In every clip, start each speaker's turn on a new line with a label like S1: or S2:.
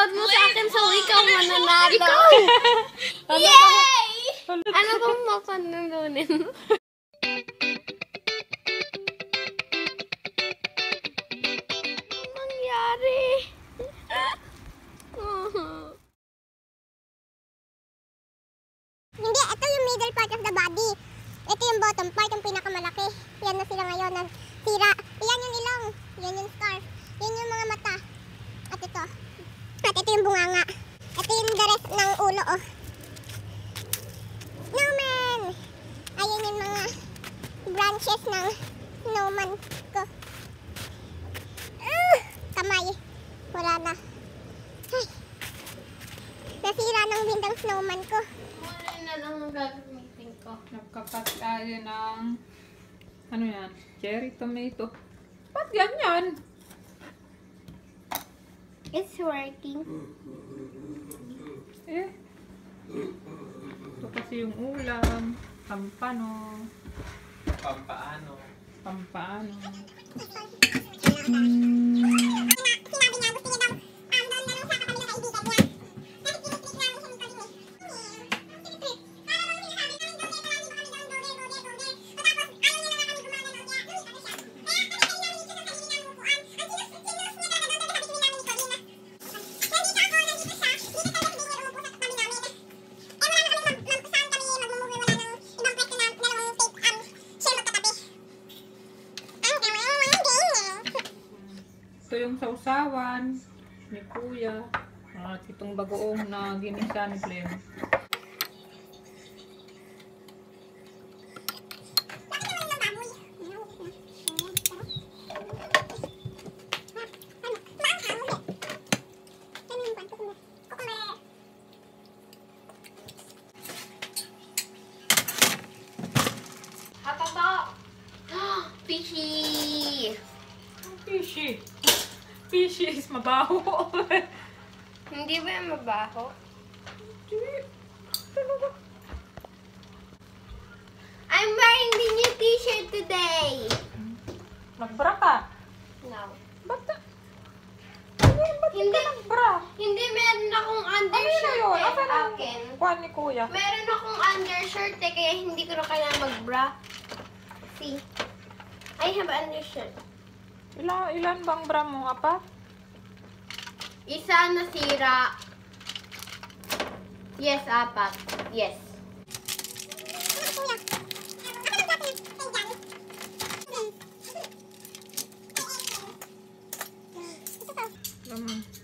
S1: pinanood mo sa akin, so ikaw mananalo.
S2: Ikaw!
S1: Yay! Ano bang mapanalunin? Anong nangyari?
S3: Hindi, ito yung middle part of the body. Ito yung bottom part, yung pinakamalaki. Yan na sila ngayon, sira. Yan yung ilong, yan yung scarf, yan yung mga mata. At ito yung bunganga. Ito yung the rest ng ulo, oh. Snowman! Ayun yung mga branches ng snowman ko. Kamay. Wala na. Ay. Nasira ng bindang snowman ko.
S1: Muna na lang ang gagamitin ko.
S2: Nagkapat tayo ng, ano yan, cherry tomato. Ba't ganyan?
S1: It's working.
S2: Eh, ito kasi yung ulam, pampano,
S4: Pampaano?
S2: pampaano.
S3: Sinabi niya, gusto niya daw, doon na lang sa kapamilya kaibigan niya. Kasi tinitreat namin siya ni Pauline. Tinitreat. Para bang sinasabi namin, dode, palagi ba kami doon, dode. O tapos, ayaw niya na nga kami gumana doon niya. Lumipat na siya. Kaya, kami kayo namin dito sa sarili namin upuan. Ang sinus niya talaga doon, sabi namin ni Paulina. Nandito ako, nandito siya. Dito talaga din niya umupo sa tabi namin. Eh, wala na kami saan kami magmumove, wala nang ibang pwesto na dalawang tape, siya magkatabi. Ang
S2: Ito yung sausawan ni Kuya. At itong bagoong na ginisa ni Clem.
S1: Hatata! Fishy!
S2: Fishy. Fishy is mabaho.
S1: Hindi ba yung mabaho? I'm wearing the new t-shirt today!
S2: Nagbra ka?
S1: No.
S2: Ba't
S1: Hindi,
S2: nagbra?
S1: hindi meron akong
S2: Ano
S1: undershirt
S2: yun?
S1: eh,
S2: Asan ang
S1: akin.
S2: kuwan ni Kuya?
S1: Meron akong undershirt eh, kaya hindi ko na kailangan mag-bra. See? I have undershirt.
S2: Ilan bang bra mo, apa?
S1: Isa nasira. Yes, apat. Yes.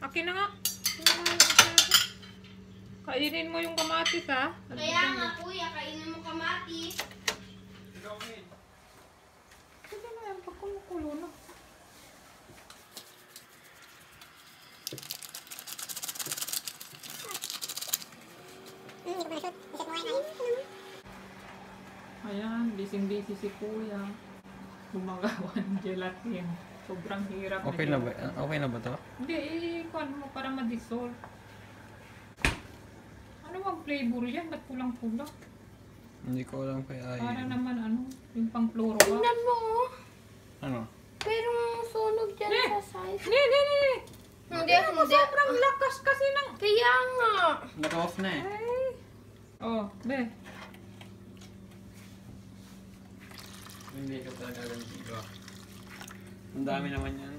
S2: Akin na nga. Kainin mo yung kamatis, ha?
S1: Kaya nga, kuya, kainin mo kamatis.
S2: Sige na yan, pag kumukulo na. Ayan, busy-busy si Kuya. Gumagawa ng gelatin. Sobrang hirap.
S4: Okay na ba? Okay na ba to?
S2: Hindi, ikuan mo para ma-dissolve. Ano bang flavor yan? Ba't pulang-pulang?
S4: Hindi ko alam kaya
S2: Para
S4: yun.
S2: naman ano, yung pang floro.
S1: Tingnan mo, oh.
S4: Ano?
S1: Pero sunog dyan sa size.
S2: Hindi.
S1: Hindi, hindi.
S2: Sobrang lakas kasi ng...
S1: Kaya nga.
S4: Naka-off na eh.
S2: Ay. Oh, be.
S4: Hindi ka talaga ganito. Ang dami naman yan.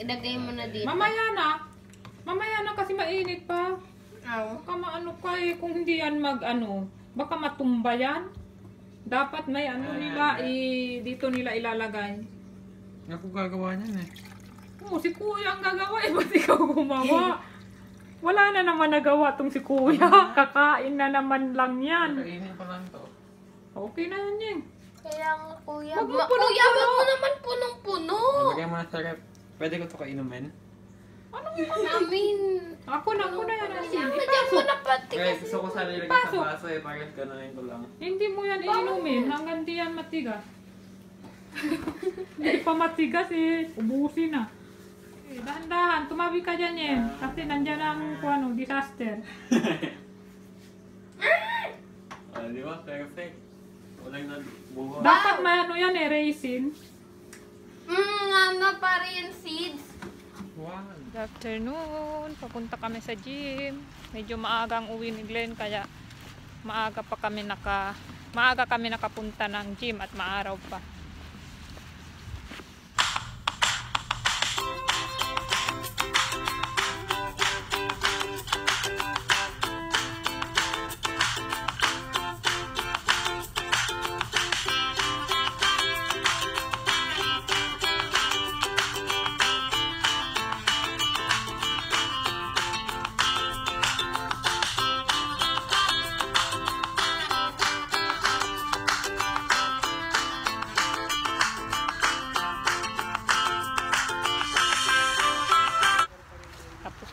S1: Ilagay mo na dito.
S2: Mamaya na kasi mainit pa.
S1: Aw.
S2: Baka maano ka eh, kung hindi yan baka matumba yan. Dapat may nila, dito nila ilalagay.
S4: Ako gagawa niyan eh.
S2: Oh, si Kuya ang gagawa eh, ba't ikaw gumawa? Wala na naman nagawa tong si Kuya. Kakain na naman lang yan.
S4: Kainin pa lang to.
S2: Okay na yan eh.
S1: Kaya nga, kuya.
S2: Wag mo punong-puno.
S1: Kuya, wag mo naman punong-puno.
S4: Lagay mo na sa rep. Pwede ko to kainumin?
S2: Ano
S1: Amin.
S2: Ako na yan.
S1: Kaya nga, dyan mo na pati.
S4: Guys, gusto ko sana ilagay
S2: Pasok.
S4: sa baso eh. Parang gano'n ko lang.
S2: Hindi mo yan iinumin hanggang di yan matigas. Hindi pa matigas eh. Ubusin na. Eh, dahan-dahan. Tumabi ka dyan eh. Kasi nandyan ang disaster.
S4: Di ba? Perfect. Walang nagbuho.
S2: Dapat may yan eh, raisin.
S1: Ano pa rin seeds?
S4: Wow.
S2: Good afternoon. Papunta kami sa gym. Medyo maaga ang uwi ni Glenn kaya maaga kami nakapunta ng gym at maaraw pa.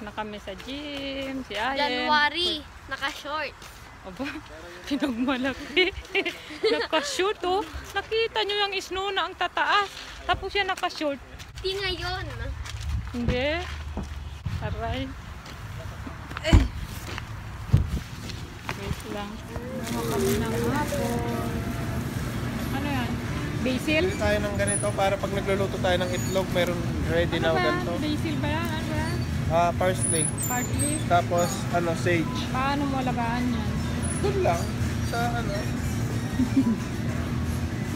S2: Na kami sa gym, si Ayen.
S1: January, naka-short.
S2: Aba, pinagmalaki. Naka-short oh. Nakita nyo yung snow na ang tataas. Tapos siya naka-short.
S1: Di ngayon.
S2: Hindi. Aray. Wait lang. Nawa kami ng hapon. Ano yan? Basil?
S5: Bili tayo ng ganito para pag nagluluto tayo ng itlog, meron ready
S2: Ano
S5: na
S2: ba yan?
S5: ganito.
S2: Basil ba yan? Ano ba yan?
S5: Parsley.
S2: Parsley?
S5: Tapos sage.
S2: Paano mo alagaan yan?
S5: Doon lang sa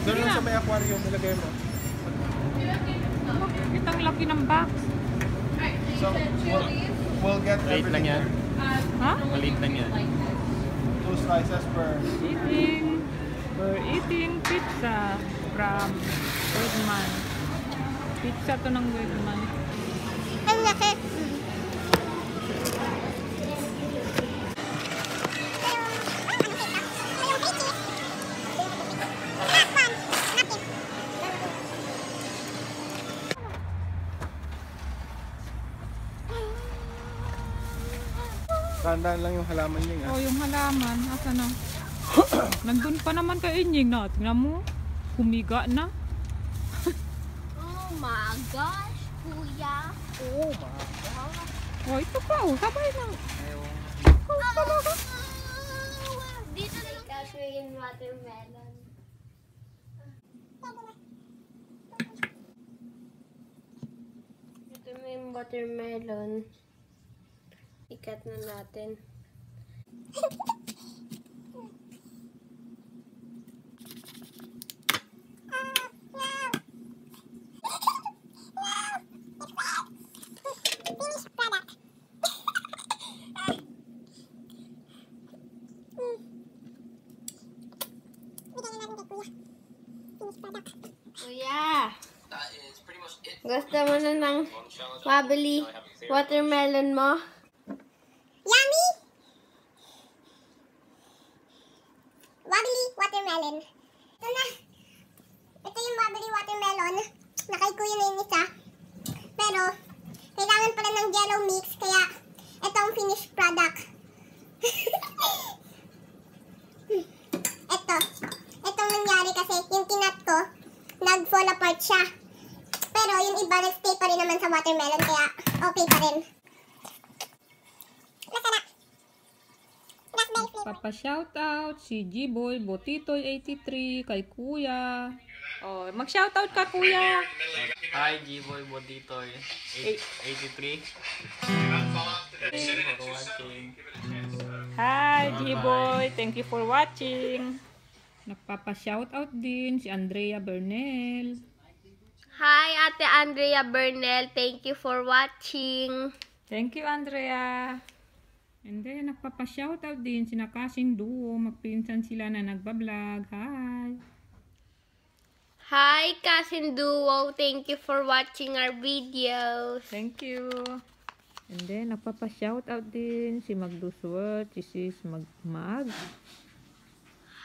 S5: Doon lang sa may aquarium ilagay mo.
S2: Itang laki ng box.
S5: So we'll get
S4: Maliit lang yan.
S2: Ha?
S4: Maliit lang yan.
S5: 2 slices per.
S2: We're eating pizza from Goodman. Pizza to ng Goodman.
S3: Ang laki.
S5: Tandaan lang yung halaman niya.
S2: Oh, yung halaman. Asa na? Nandun pa naman kay Inying na. Tingnan mo. Humiga na.
S1: Oh my gosh, kuya.
S5: Oh my God.
S2: Oh, ito pa. Oh, sabay na.
S1: Dito na lang. Cashew watermelon. Ito mo yung watermelon. Ikat na natin.
S3: Finished product. Bigyan na natin kay Kuya. Finished product.
S1: Kuya! Gusto mo na ng mabili watermelon mo?
S3: Yummy! Wobbly watermelon. Ito na. Ito yung wobbly watermelon. Nakay Kuya na yung isa. Pero, kailangan pala ng yellow mix. Kaya, ito ang finished product. Ito. Itong nangyari kasi yung kinat ko, nag-fall apart siya. Pero yung iba nag-stay pa rin naman sa watermelon. Kaya, okay pa rin. Masarap. Raspberry flavor.
S2: Papa-shoutout si G-Boy Botitoy 83 kay Kuya. Oh, mag-shoutout ka, Kuya.
S4: Hi, G-Boy Boditoy. 83. Thank you for watching.
S2: Hi, G-Boy. Thank you for watching. Nagpapa-shoutout din si Andrea Bernel.
S1: Hi, Ate Andrea Bernel. Thank you for watching.
S2: Thank you, Andrea. And then, nagpapa-shoutout din si Nakasin Duo. Magpinsan sila na nagbablog. Hi.
S1: Hi, Cousin Duo. Thank you for watching our videos.
S2: Thank you. And then, nagpapa-shoutout din si Magduswert, si Sis Mag.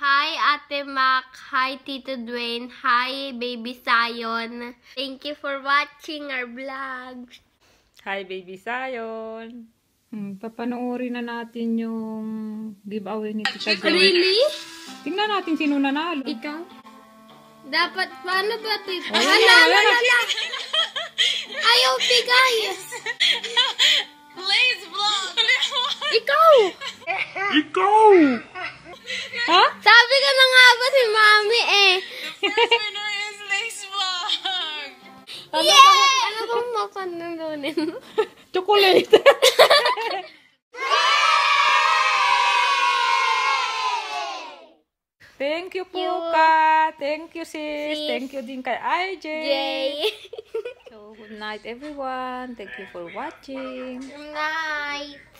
S1: Hi, Ate Mac. Hi, Tito Dwayne. Hi, Baby Sayon. Thank you for watching our vlogs.
S2: Hi, Baby Sayon. Papanoorin na natin yung giveaway ni Tita Joy.
S1: Really?
S2: Tingnan natin sino nanalo.
S1: Ikaw? Dapat, paano ba ito?
S2: Ayan.
S1: Ayaw bigay.
S6: Blaze vlog.
S1: Ikaw!
S2: Ha?
S1: Sabi ka na nga ba si Mami eh?
S6: First winner is Lace vlog.
S1: Yeah! Ano bang ko panununin.
S2: Chocolate. Thank you po, Ka. Thank you, sis.
S1: Sis.
S2: Thank you din kay IJ.
S1: Yay!
S2: So, good night, everyone. Thank you for watching.
S1: Night!